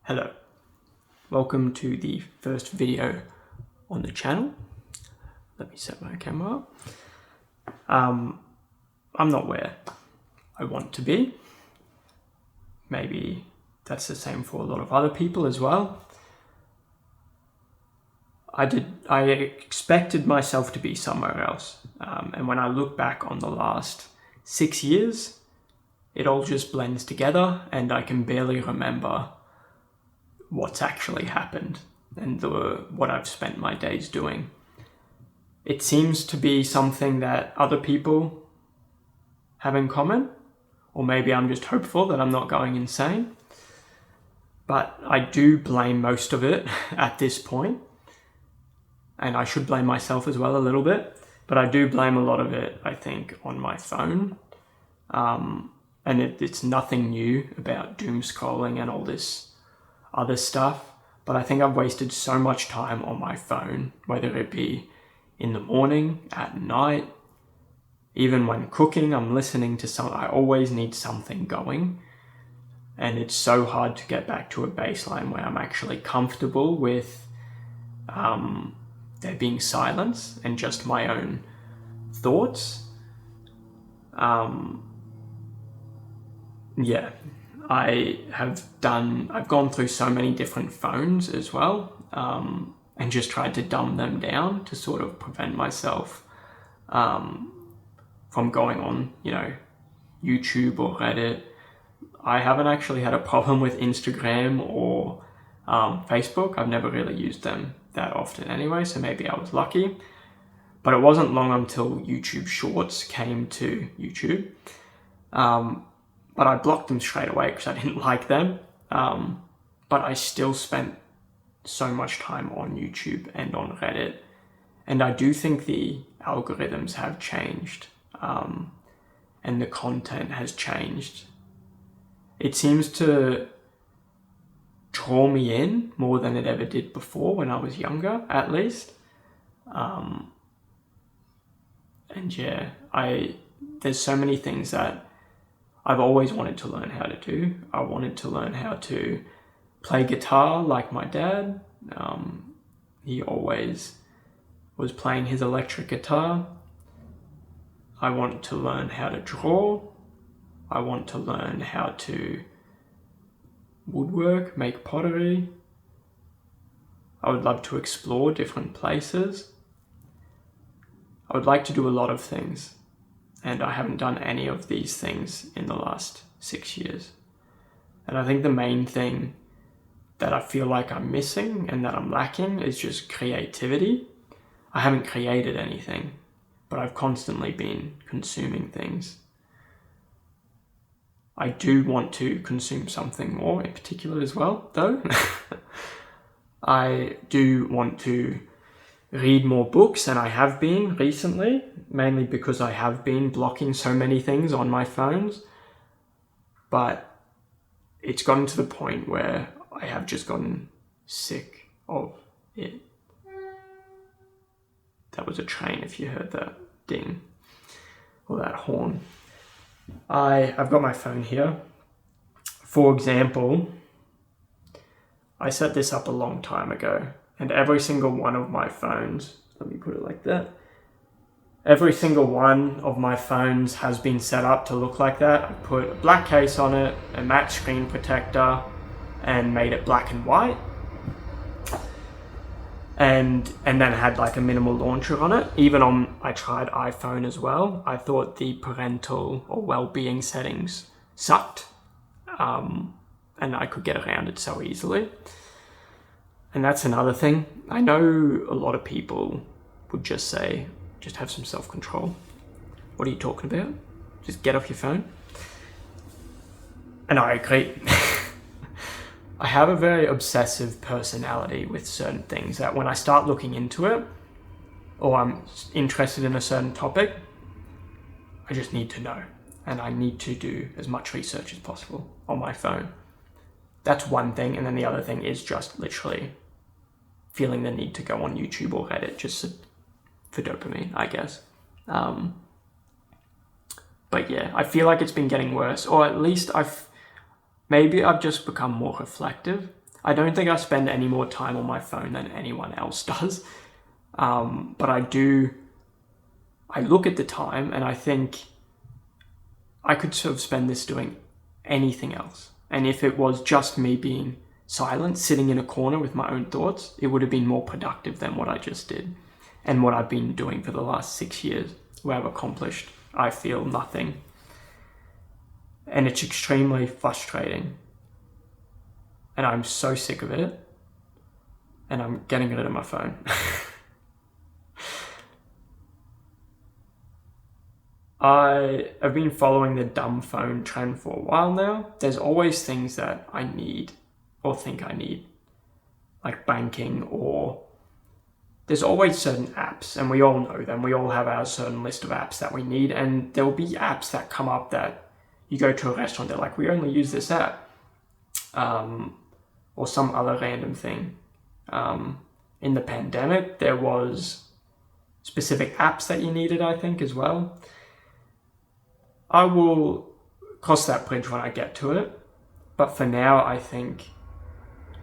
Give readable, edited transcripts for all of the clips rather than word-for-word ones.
Hello, welcome to the first video on the channel. Let me set my camera up. I'm not where I want to be. Maybe that's the same for a lot of other people as well. I expected myself to be somewhere else. And when I look back on the last 6 years, it all just blends together and I can barely remember what's actually happened and what I've spent my days doing. It seems to be something that other people have in common, or maybe I'm just hopeful that I'm not going insane. But I do blame most of it at this point, and I should blame myself as well a little bit, but I do blame a lot of it, I think, on my phone. And it's nothing new about doom scrolling and all this other stuff, but I think I've wasted so much time on my phone, whether it be in the morning, at night, even when cooking. I'm listening to I always need something going, and it's so hard to get back to a baseline where I'm actually comfortable with there being silence and just my own thoughts. Yeah, I've gone through so many different phones as well, and just tried to dumb them down to sort of prevent myself from going on, YouTube or Reddit. I haven't actually had a problem with Instagram or Facebook. I've never really used them that often anyway, so maybe I was lucky. But it wasn't long until YouTube Shorts came to YouTube. But I blocked them straight away because I didn't like them. But I still spent so much time on YouTube and on Reddit. And I do think the algorithms have changed, and the content has changed. It seems to draw me in more than it ever did before when I was younger, at least. And yeah, there's so many things that I've always wanted to learn how to do. I wanted to learn how to play guitar like my dad. He always was playing his electric guitar. I want to learn how to draw. I want to learn how to woodwork, make pottery. I would love to explore different places. I would like to do a lot of things. And I haven't done any of these things in the last 6 years. And I think the main thing that I feel like I'm missing and that I'm lacking is just creativity. I haven't created anything, but I've constantly been consuming things. I do want to consume something more in particular as well, though. I do want to read more books, and I have been recently, mainly because I have been blocking so many things on my phones. But it's gotten to the point where I have just gotten sick of it. That was a train, if you heard that ding or that horn. I've got my phone here. For example, I set this up a long time ago, and every single one of my phones, let me put it like that, every single one of my phones has been set up to look like that. I put a black case on it, a matte screen protector, and made it black and white. And then had like a minimal launcher on it. Even I tried iPhone as well. I thought the parental or well-being settings sucked. And I could get around it so easily. And that's another thing. I know a lot of people would just say, just have some self-control. What are you talking about? Just get off your phone. And I agree. I have a very obsessive personality with certain things that when I start looking into it, or I'm interested in a certain topic, I just need to know. And I need to do as much research as possible on my phone. That's one thing. And then the other thing is just literally feeling the need to go on YouTube or Reddit just for dopamine, I guess. But yeah, I feel like it's been getting worse, or at least Maybe I've just become more reflective. I don't think I spend any more time on my phone than anyone else does. But I look at the time and I think I could sort of spend this doing anything else. And if it was just me being silent, sitting in a corner with my own thoughts, it would have been more productive than what I just did and what I've been doing for the last 6 years, where I've accomplished, I feel, nothing. And it's extremely frustrating. And I'm so sick of it. And I'm getting rid of my phone. I have been following the dumb phone trend for a while now. There's always things that I need or think I need, like banking, or there's always certain apps, and we all know them. We all have our certain list of apps that we need, and there will be apps that come up that you go to a restaurant, they're like, we only use this app, or some other random thing. In the pandemic, there was specific apps that you needed, I think, as well. I will cross that bridge when I get to it, but for now, I think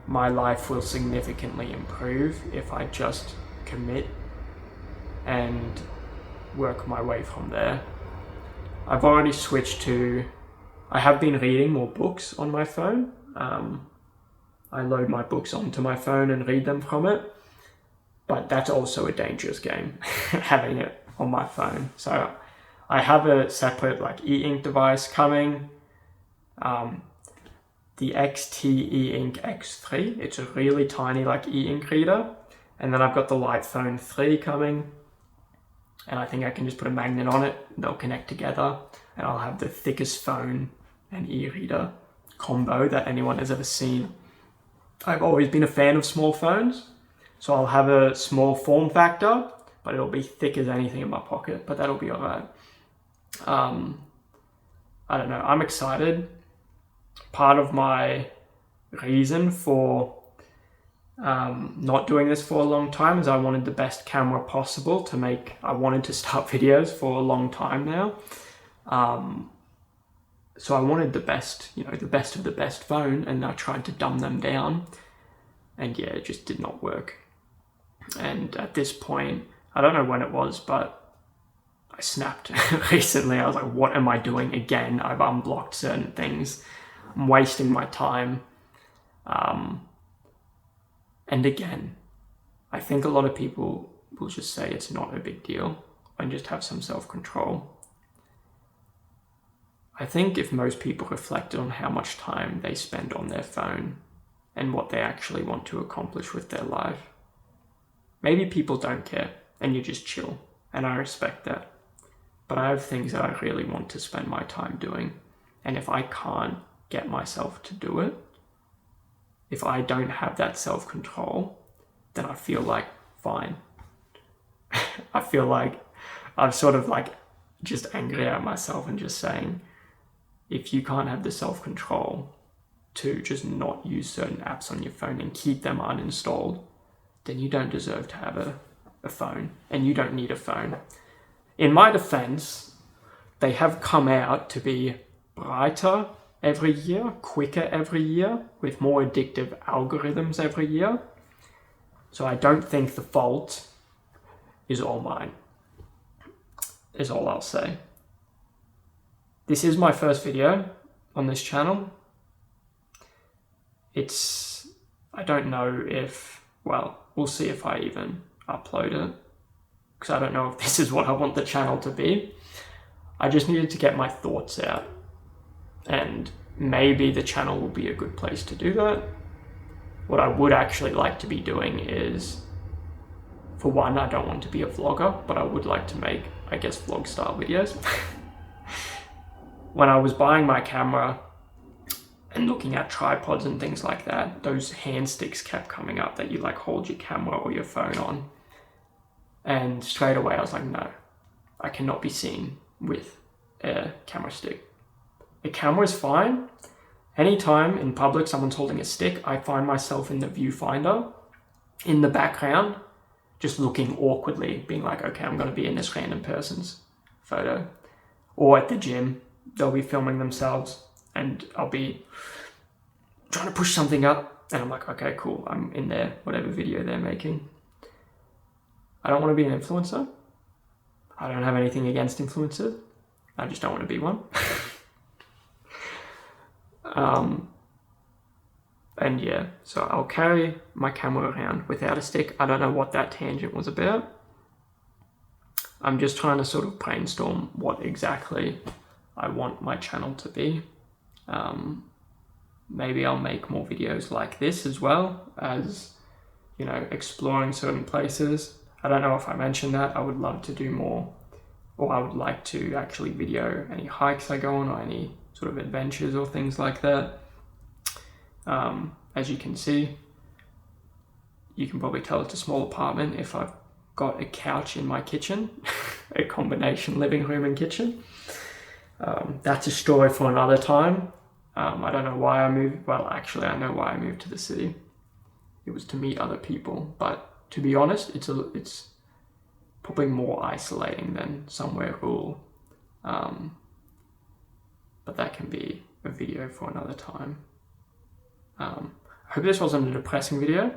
my life will significantly improve if I just commit and work my way from there. I've already switched to, I have been reading more books on my phone. I load my books onto my phone and read them from it, but that's also a dangerous game, having it on my phone. So I have a separate e-ink device coming, the XT e-ink X3. It's a really tiny e-ink reader. And then I've got the Lightphone 3 coming, and I think I can just put a magnet on it, they'll connect together, and I'll have the thickest phone and e-reader combo that anyone has ever seen. I've always been a fan of small phones, so I'll have a small form factor, but it'll be thick as anything in my pocket, but that'll be alright. I don't know, I'm excited. Part of my reason for not doing this for a long time is I wanted the best camera possible to make. I wanted to start videos for a long time now. So I wanted the best, the best of the best phone, and I tried to dumb them down, and yeah, it just did not work. And at this point, I don't know when it was, but I snapped recently. I was like, what am I doing again? I've unblocked certain things. I'm wasting my time. And again, I think a lot of people will just say it's not a big deal and just have some self-control. I think if most people reflected on how much time they spend on their phone and what they actually want to accomplish with their life, maybe people don't care and you just chill, and I respect that. But I have things that I really want to spend my time doing, and if I can't get myself to do it, if I don't have that self-control, then I feel fine. I feel I'm sort of just angry at myself and just saying, if you can't have the self-control to just not use certain apps on your phone and keep them uninstalled, then you don't deserve to have a phone, and you don't need a phone. In my defense, they have come out to be brighter every year, quicker every year, with more addictive algorithms every year. So I don't think the fault is all mine, is all I'll say. This is my first video on this channel. I don't know if, we'll see if I even upload it, because I don't know if this is what I want the channel to be. I just needed to get my thoughts out, and maybe the channel will be a good place to do that. What I would actually like to be doing is, for one, I don't want to be a vlogger, but I would like to make, vlog style videos. When I was buying my camera and looking at tripods and things like that, those hand sticks kept coming up that you hold your camera or your phone on. And straight away I was like, no, I cannot be seen with a camera stick. A camera is fine. Anytime in public someone's holding a stick, I find myself in the viewfinder, in the background, just looking awkwardly, being like, okay, I'm going to be in this random person's photo. Or at the gym, they'll be filming themselves and I'll be trying to push something up and I'm like, okay, cool, I'm in there, whatever video they're making. I don't want to be an influencer. I don't have anything against influencers. I just don't want to be one. And yeah, so I'll carry my camera around without a stick. I don't know what that tangent was about. I'm just trying to sort of brainstorm what exactly I want my channel to be. Maybe I'll make more videos like this as well, as, you know, exploring certain places. I don't know if I mentioned that. I would love to do more, or I would like to actually video any hikes I go on or any sort of adventures or things like that. As you can see, you can probably tell it's a small apartment if I've got a couch in my kitchen, a combination living room and kitchen. That's a story for another time. I don't know why I moved. Well, actually, I know why I moved to the city. It was to meet other people. But to be honest, it's probably more isolating than somewhere rural. But that can be a video for another time. I hope this wasn't a depressing video.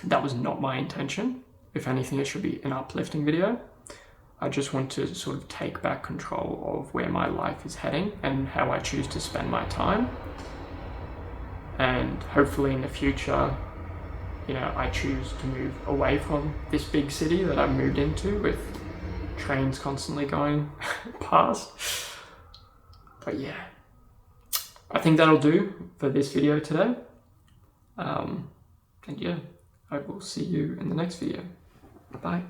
That was not my intention. If anything, it should be an uplifting video. I just want to sort of take back control of where my life is heading and how I choose to spend my time. And hopefully in the future, you know, I choose to move away from this big city that I've moved into with trains constantly going past. But yeah, I think that'll do for this video today. And yeah, I will see you in the next video. Bye.